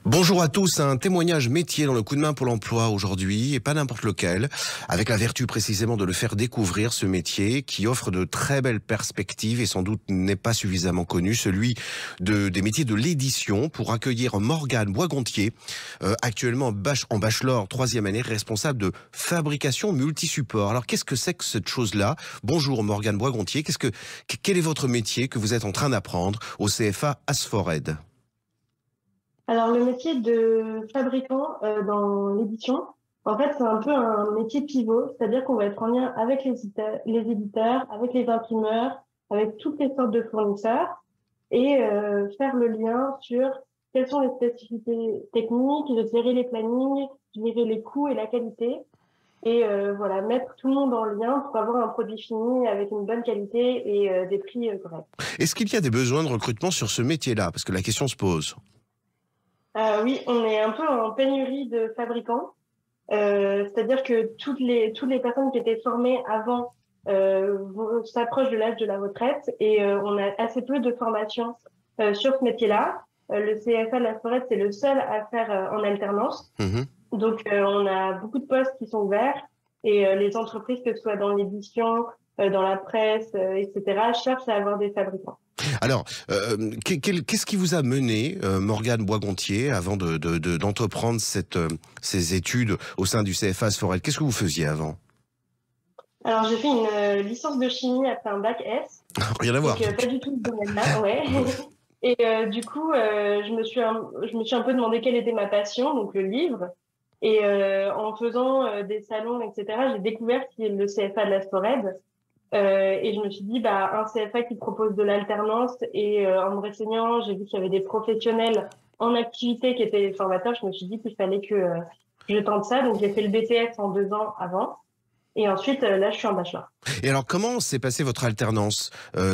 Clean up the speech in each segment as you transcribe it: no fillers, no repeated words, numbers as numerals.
Bonjour à tous, un témoignage métier dans le coup de main pour l'emploi aujourd'hui, et pas n'importe lequel, avec la vertu précisément de le faire découvrir, ce métier qui offre de très belles perspectives et sans doute n'est pas suffisamment connu, celui des métiers de l'édition, pour accueillir Morgane Boisgontier, actuellement en bachelor 3e année, responsable de fabrication multi-support. Alors qu'est-ce que c'est que cette chose-là? Bonjour Morgane Boisgontier, quel est votre métier que vous êtes en train d'apprendre au CFA Asfored? Alors, le métier de fabricant dans l'édition, en fait, c'est un peu un métier pivot, c'est-à-dire qu'on va être en lien avec les éditeurs, avec les imprimeurs, avec toutes les sortes de fournisseurs et faire le lien sur quelles sont les spécificités techniques, gérer les plannings, gérer les coûts et la qualité et voilà, mettre tout le monde en lien pour avoir un produit fini avec une bonne qualité et des prix corrects. Est-ce qu'il y a des besoins de recrutement sur ce métier-là? Parce que la question se pose. Oui, on est un peu en pénurie de fabricants. C'est-à-dire que toutes les personnes qui étaient formées avant s'approchent de l'âge de la retraite et on a assez peu de formations sur ce métier-là. Le CFA de la Forêt, c'est le seul à faire en alternance. Mhm. Donc, on a beaucoup de postes qui sont ouverts et les entreprises, que ce soit dans l'édition, dans la presse, etc., cherchent à avoir des fabricants. Alors, qu'est-ce qui vous a mené, Morgane Boisgontier, avant d'entreprendre ces études au sein du CFA Asfored? Qu'est-ce que vous faisiez avant? Alors, j'ai fait une licence de chimie après un bac S. Rien à voir. Donc, pas du tout ce domaine-là, ouais. Et du coup, je me suis un peu demandé quelle était ma passion, donc le livre. Et en faisant des salons, etc., j'ai découvert qu'il y a le CFA de la Forêt. Et je me suis dit, bah, un CFA qui propose de l'alternance et en me renseignant, j'ai vu qu'il y avait des professionnels en activité qui étaient formateurs. Je me suis dit qu'il fallait que je tente ça. Donc, j'ai fait le BTS en 2 ans avant. Et ensuite, là, je suis en bachelor. Et alors, comment s'est passée votre alternance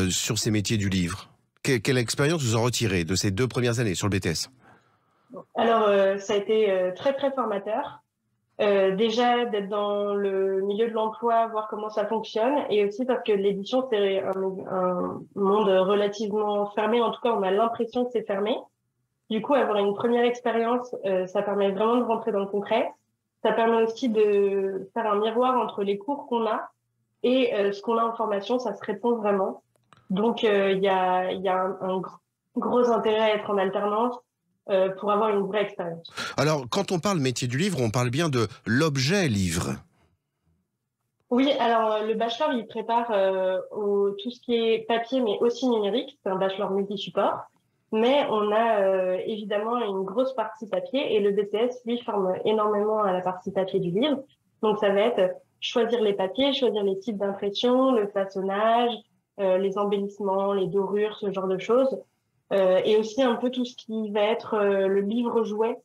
sur ces métiers du livre? Quelle expérience vous en retirez de ces 2 premières années sur le BTS? Alors, ça a été très, très formateur. Déjà, d'être dans le milieu de l'emploi, voir comment ça fonctionne. Et aussi parce que l'édition, c'est un monde relativement fermé. En tout cas, on a l'impression que c'est fermé. Du coup, avoir une première expérience, ça permet vraiment de rentrer dans le concret. Ça permet aussi de faire un miroir entre les cours qu'on a et ce qu'on a en formation. Ça se répond vraiment. Donc, il y a un gros intérêt à être en alternance pour avoir une vraie expérience. Alors, quand on parle métier du livre, on parle bien de l'objet livre. Oui, alors le bachelor, il prépare tout ce qui est papier, mais aussi numérique. C'est un bachelor multi-support. Mais on a évidemment une grosse partie papier et le BTS, lui, forme énormément à la partie papier du livre. Donc, ça va être choisir les papiers, choisir les types d'impression, le façonnage, les embellissements, les dorures, ce genre de choses. Et aussi un peu tout ce qui va être le livre jouet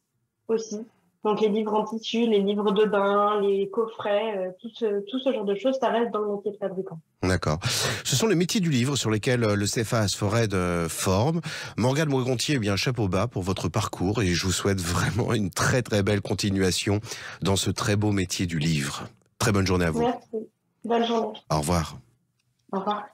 aussi. Donc les livres en tissu, les livres de bain, les coffrets, tout ce genre de choses, ça reste dans le métier de fabricant. D'accord. Ce sont les métiers du livre sur lesquels le CFA Asfored forme. Morgane Boisgontier, eh bien, chapeau bas pour votre parcours et je vous souhaite vraiment une très très belle continuation dans ce très beau métier du livre. Très bonne journée à vous. Merci. Bonne journée. Au revoir. Au revoir.